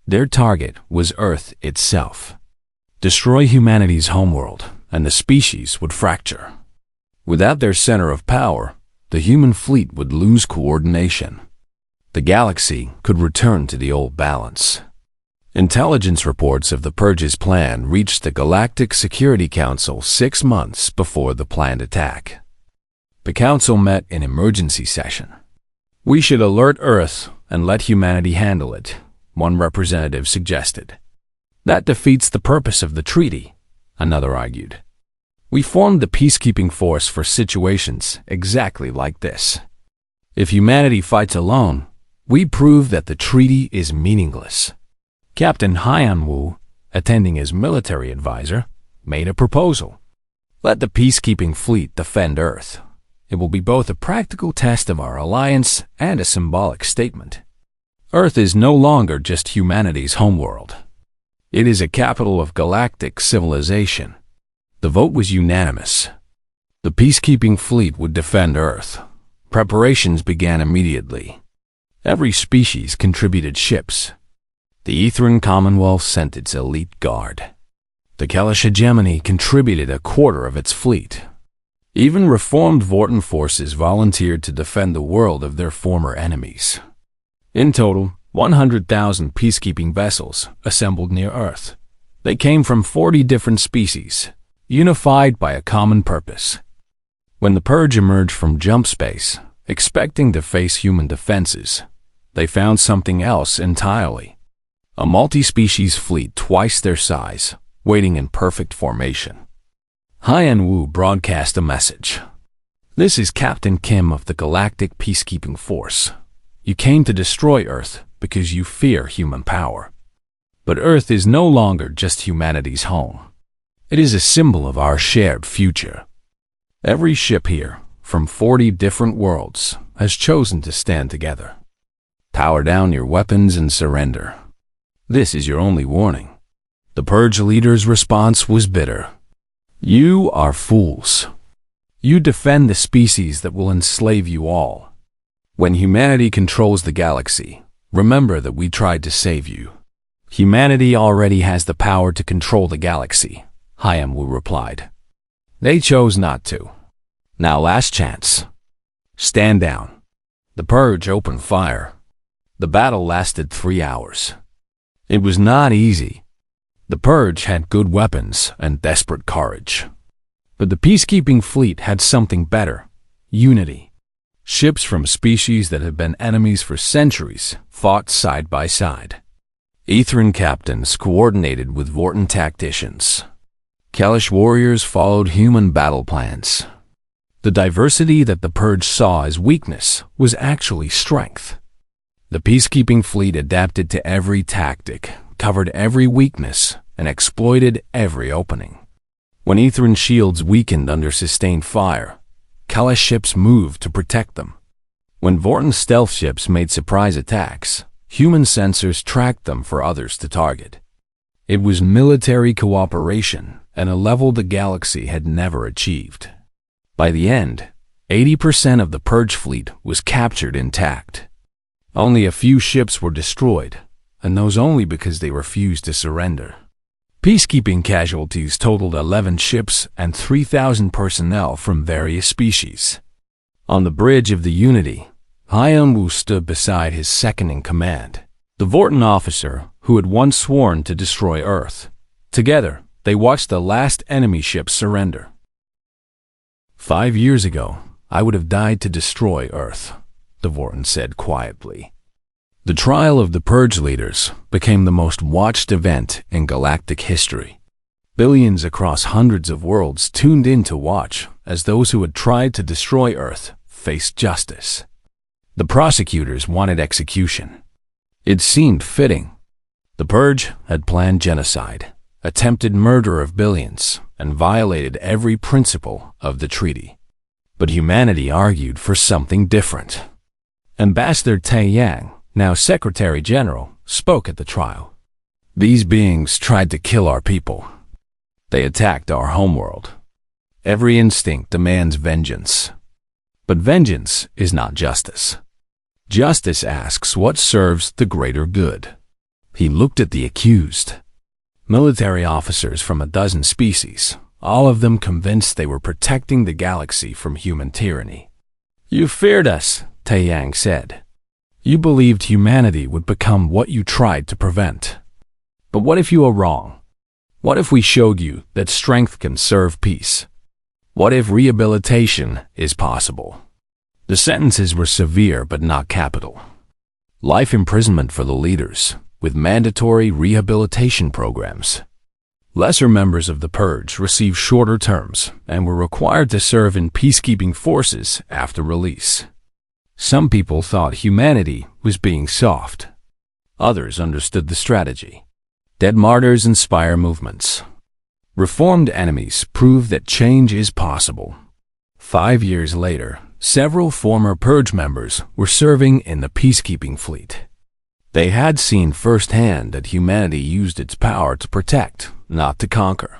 Their target was Earth itself. Destroy humanity's homeworld, and the species would fracture. Without their center of power, the human fleet would lose coordination. The galaxy could return to the old balance. Intelligence reports of the Purge's plan reached the Galactic Security Council 6 months before the planned attack. The council met in emergency session. We should alert Earth and let humanity handle it, one representative suggested. That defeats the purpose of the treaty, another argued. We formed the peacekeeping force for situations exactly like this. If humanity fights alone, we prove that the treaty is meaningless. Captain Hyanwu, attending as military advisor, made a proposal. Let the peacekeeping fleet defend Earth. It will be both a practical test of our alliance and a symbolic statement. Earth is no longer just humanity's homeworld. It is a capital of galactic civilization. The vote was unanimous. The peacekeeping fleet would defend Earth. Preparations began immediately. Every species contributed ships. The Etherian Commonwealth sent its elite guard. The Kelish hegemony contributed a quarter of its fleet. Even reformed Vorten forces volunteered to defend the world of their former enemies. In total, 100,000 peacekeeping vessels assembled near Earth. They came from 40 different species, unified by a common purpose. When the Purge emerged from jump space, expecting to face human defenses, they found something else entirely. A multi-species fleet twice their size, waiting in perfect formation. Hyanwu broadcast a message. This is Captain Kim of the Galactic Peacekeeping Force. You came to destroy Earth because you fear human power. But Earth is no longer just humanity's home. It is a symbol of our shared future. Every ship here, from 40 different worlds, has chosen to stand together. Power down your weapons and surrender. This is your only warning. The Purge leader's response was bitter. You are fools. You defend the species that will enslave you all. When humanity controls the galaxy, remember that we tried to save you. Humanity already has the power to control the galaxy, HFY replied. They chose not to. Now last chance. Stand down. The Purge opened fire. The battle lasted 3 hours. It was not easy. The Purge had good weapons and desperate courage. But the peacekeeping fleet had something better: unity. Ships from species that had been enemies for centuries fought side by side. Ethran captains coordinated with Vorten tacticians. Kalash warriors followed human battle plans. The diversity that the Purge saw as weakness was actually strength. The peacekeeping fleet adapted to every tactic, covered every weakness, and exploited every opening. When Ethran shields weakened under sustained fire, Kalash ships moved to protect them. When Vorten stealth ships made surprise attacks, human sensors tracked them for others to target. It was military cooperation at a level the galaxy had never achieved. By the end, 80% of the Purge fleet was captured intact. Only a few ships were destroyed, and those only because they refused to surrender. Peacekeeping casualties totaled 11 ships and 3,000 personnel from various species. On the bridge of the Unity, HFY stood beside his second-in-command, the Vorten officer who had once sworn to destroy Earth. Together, they watched the last enemy ship surrender. 5 years ago, I would have died to destroy Earth, the Vorten said quietly. The trial of the Purge leaders became the most watched event in galactic history. Billions across hundreds of worlds tuned in to watch as those who had tried to destroy Earth faced justice. The prosecutors wanted execution. It seemed fitting. The Purge had planned genocide, attempted murder of billions, and violated every principle of the treaty. But humanity argued for something different. Ambassador Taiyang, now Secretary General, spoke at the trial. These beings tried to kill our people. They attacked our homeworld. Every instinct demands vengeance. But vengeance is not justice. Justice asks what serves the greater good. He looked at the accused. Military officers from a dozen species, all of them convinced they were protecting the galaxy from human tyranny. You feared us, Taiyang said. You believed humanity would become what you tried to prevent. But what if you were wrong? What if we showed you that strength can serve peace? What if rehabilitation is possible? The sentences were severe but not capital. Life imprisonment for the leaders, with mandatory rehabilitation programs. Lesser members of the Purge received shorter terms and were required to serve in peacekeeping forces after release. Some people thought humanity was being soft. Others understood the strategy. Dead martyrs inspire movements. Reformed enemies prove that change is possible. 5 years later, several former Purge members were serving in the peacekeeping fleet. They had seen firsthand that humanity used its power to protect, not to conquer.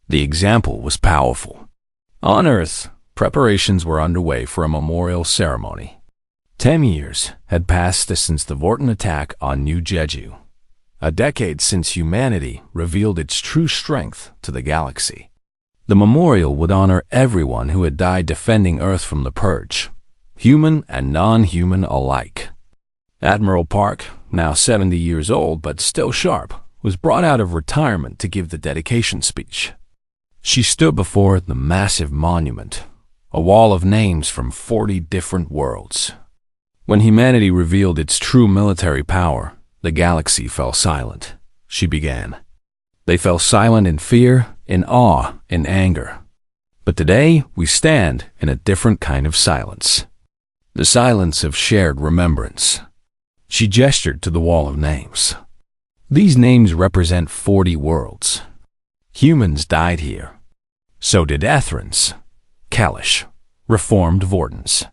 The example was powerful. On Earth, preparations were underway for a memorial ceremony. 10 years had passed since the Vorten attack on New Jeju. A decade since humanity revealed its true strength to the galaxy. The memorial would honor everyone who had died defending Earth from the Purge, human and non-human alike. Admiral Park, now 70 years old but still sharp, was brought out of retirement to give the dedication speech. She stood before the massive monument, a wall of names from 40 different worlds. When humanity revealed its true military power, the galaxy fell silent. She began. They fell silent in fear, in awe, in anger. But today, we stand in a different kind of silence. The silence of shared remembrance. She gestured to the wall of names. These names represent 40 worlds. Humans died here. So did Ethrans, Kalash, reformed Vortens.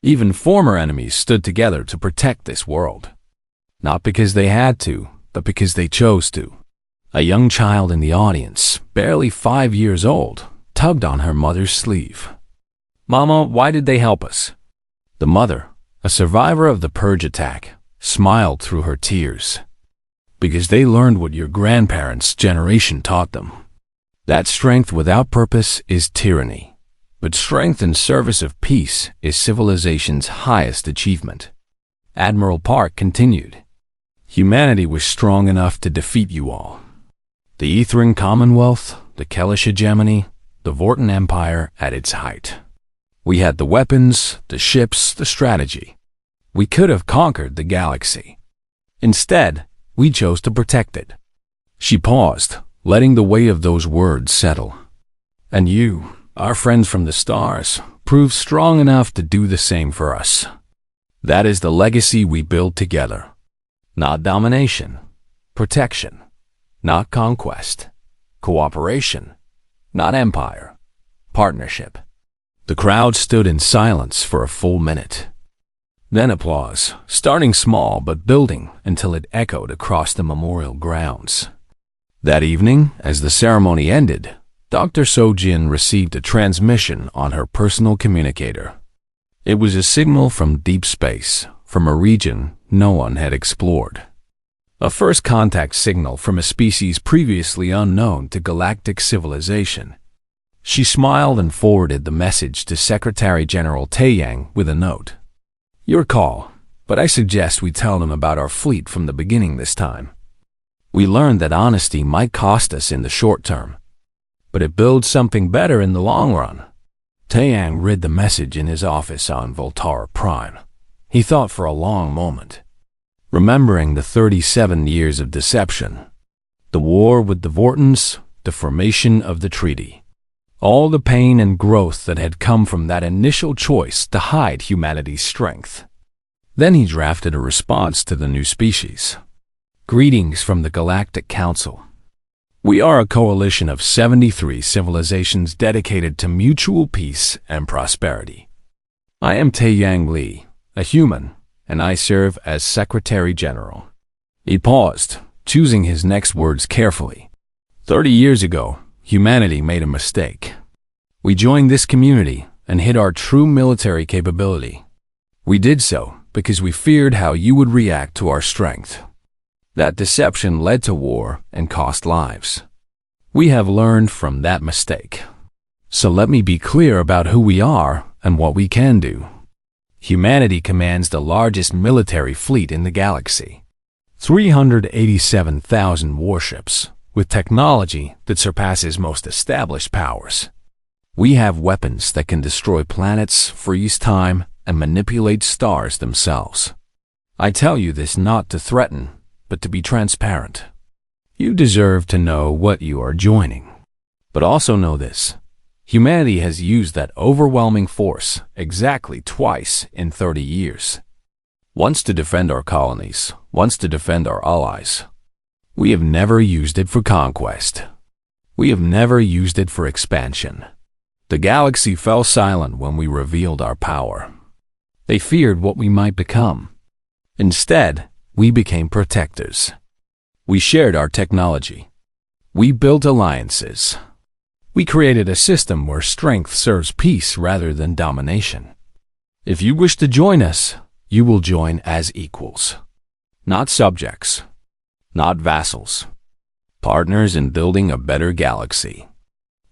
Even former enemies stood together to protect this world. Not because they had to, but because they chose to. A young child in the audience, barely 5 years old, tugged on her mother's sleeve. "Mama, why did they help us?" The mother, a survivor of the Purge attack, smiled through her tears. "Because they learned what your grandparents' generation taught them. That strength without purpose is tyranny, but strength in service of peace is civilization's highest achievement." Admiral Park continued. "Humanity was strong enough to defeat you all. The Etherian Commonwealth, the Kellish hegemony, the Vorten Empire at its height. We had the weapons, the ships, the strategy. We could have conquered the galaxy. Instead, we chose to protect it." She paused, letting the weight of those words settle. "And you, our friends from the stars, proved strong enough to do the same for us. That is the legacy we build together. Not domination, protection. Not conquest, cooperation. Not empire, partnership." The crowd stood in silence for a full minute. Then applause, starting small but building until it echoed across the memorial grounds. That evening, as the ceremony ended, Dr. Sojin received a transmission on her personal communicator. It was a signal from deep space, from a region no one had explored. A first contact signal from a species previously unknown to galactic civilization. She smiled and forwarded the message to Secretary General Taeyang with a note. "Your call, but I suggest we tell them about our fleet from the beginning this time. We learned that honesty might cost us in the short term, but it builds something better in the long run." Taeyang read the message in his office on Voltara Prime. He thought for a long moment, remembering the 37 years of deception, the war with the Vortens, the formation of the treaty. All the pain and growth that had come from that initial choice to hide humanity's strength. Then he drafted a response to the new species. "Greetings from the Galactic Council. We are a coalition of 73 civilizations dedicated to mutual peace and prosperity. I am Taeyang Li, a human, and I serve as Secretary General." He paused, choosing his next words carefully. 30 years ago, humanity made a mistake. We joined this community and hid our true military capability. We did so because we feared how you would react to our strength. That deception led to war and cost lives. We have learned from that mistake. So let me be clear about who we are and what we can do. Humanity commands the largest military fleet in the galaxy. 387,000 warships, with technology that surpasses most established powers. We have weapons that can destroy planets, freeze time, and manipulate stars themselves. I tell you this not to threaten, but to be transparent. You deserve to know what you are joining. But also know this. Humanity has used that overwhelming force exactly twice in 30 years. Once to defend our colonies, once to defend our allies. We have never used it for conquest. We have never used it for expansion. The galaxy fell silent when we revealed our power. They feared what we might become. Instead, we became protectors. We shared our technology. We built alliances. We created a system where strength serves peace rather than domination. If you wish to join us, you will join as equals. Not subjects. Not vassals. Partners in building a better galaxy.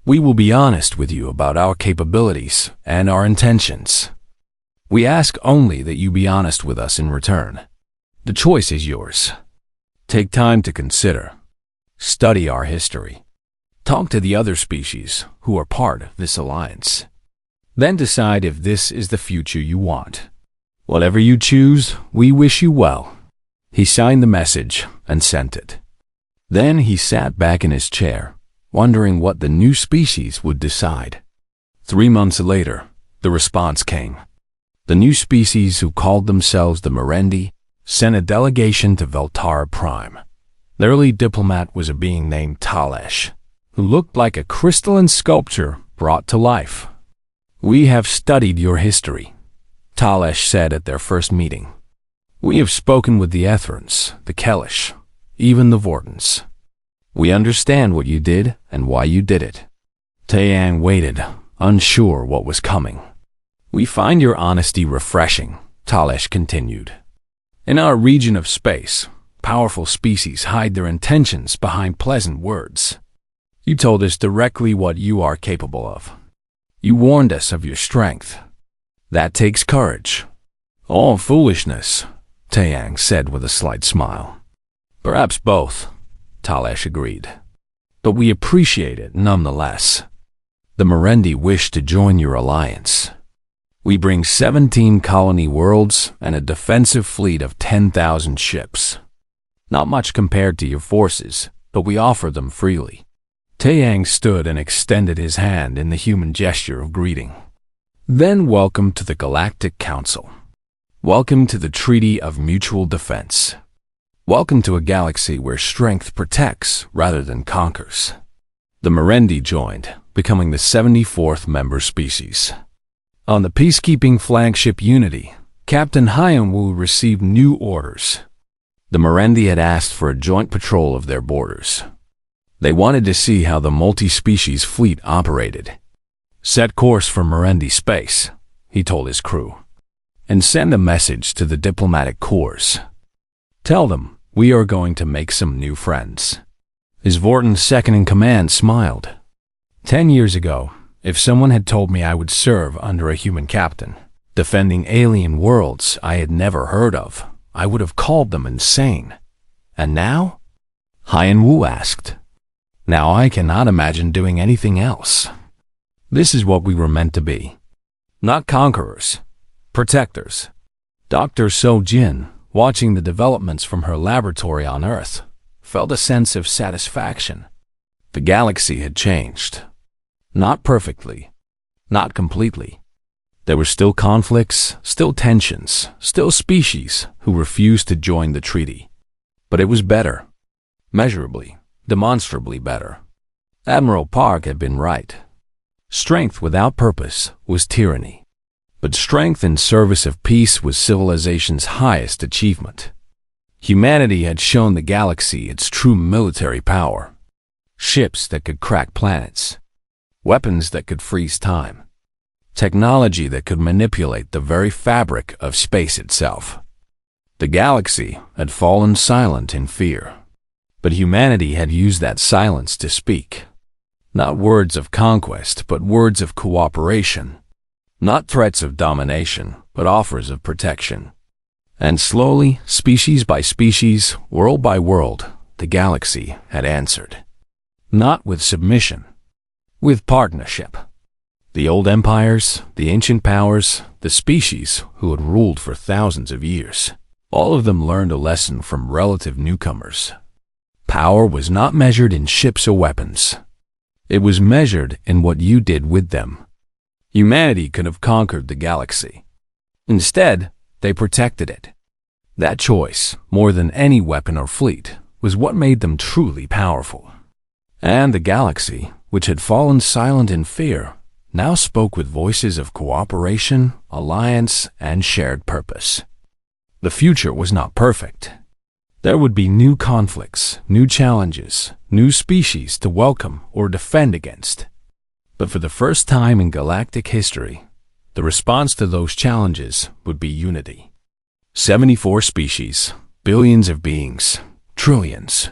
We will be honest with you about our capabilities and our intentions. We ask only that you be honest with us in return. The choice is yours. Take time to consider. Study our history. Talk to the other species who are part of this alliance. Then decide if this is the future you want. Whatever you choose, we wish you well." He signed the message and sent it. Then he sat back in his chair, wondering what the new species would decide. 3 months later, the response came. The new species, who called themselves the Merendi, sent a delegation to Voltara Prime. Their lead diplomat was a being named Talesh, who looked like a crystalline sculpture brought to life. "We have studied your history. Talesh said at their first meeting. We have spoken with the Etherans, the Kellish, even the Vortons. We understand what you did and why you did it. Taeyang waited, unsure what was coming. We find your honesty refreshing, Talesh continued. In our region of space, powerful species hide their intentions behind pleasant words. You told us directly what you are capable of. You warned us of your strength. That takes courage. All foolishness, Taeyang said with a slight smile. Perhaps both, Talesh agreed. But we appreciate it nonetheless. The Merendi wish to join your alliance. We bring 17 colony worlds and a defensive fleet of 10,000 ships. Not much compared to your forces, but we offer them freely. Taeyang stood and extended his hand in the human gesture of greeting. Then welcome to the Galactic Council. Welcome to the Treaty of Mutual Defense. Welcome to a galaxy where strength protects rather than conquers. The Merendi joined, becoming the 74th member species. On the peacekeeping flagship Unity, Captain Hyanwu received new orders. The Merendi had asked for a joint patrol of their borders. They wanted to see how the multi-species fleet operated. Set course for Merendi space, he told his crew, and send a message to the diplomatic corps. Tell them we are going to make some new friends. His Vorton second-in-command smiled. 10 years ago, if someone had told me I would serve under a human captain, defending alien worlds I had never heard of, I would have called them insane. And now? Hyanwu asked. Now I cannot imagine doing anything else. This is what we were meant to be. Not conquerors, protectors. Dr. So-Jin, watching the developments from her laboratory on Earth, felt a sense of satisfaction. The galaxy had changed. Not perfectly, not completely. There were still conflicts, still tensions, still species who refused to join the treaty. But it was better. Measurably, demonstrably better. Admiral Park had been right. Strength without purpose was tyranny. But strength in service of peace was civilization's highest achievement. Humanity had shown the galaxy its true military power. Ships that could crack planets. Weapons that could freeze time. Technology that could manipulate the very fabric of space itself. The galaxy had fallen silent in fear. But humanity had used that silence to speak. Not words of conquest, but words of cooperation. Not threats of domination, but offers of protection. And slowly, species by species, world by world, the galaxy had answered. Not with submission, with partnership. The old empires, the ancient powers, the species who had ruled for thousands of years, all of them learned a lesson from relative newcomers. Power was not measured in ships or weapons. It was measured in what you did with them. Humanity could have conquered the galaxy. Instead, they protected it. That choice, more than any weapon or fleet, was what made them truly powerful. And the galaxy, which had fallen silent in fear, now spoke with voices of cooperation, alliance, and shared purpose. The future was not perfect. There would be new conflicts, new challenges, new species to welcome or defend against. But for the first time in galactic history, the response to those challenges would be unity. 74 species, billions of beings, trillions,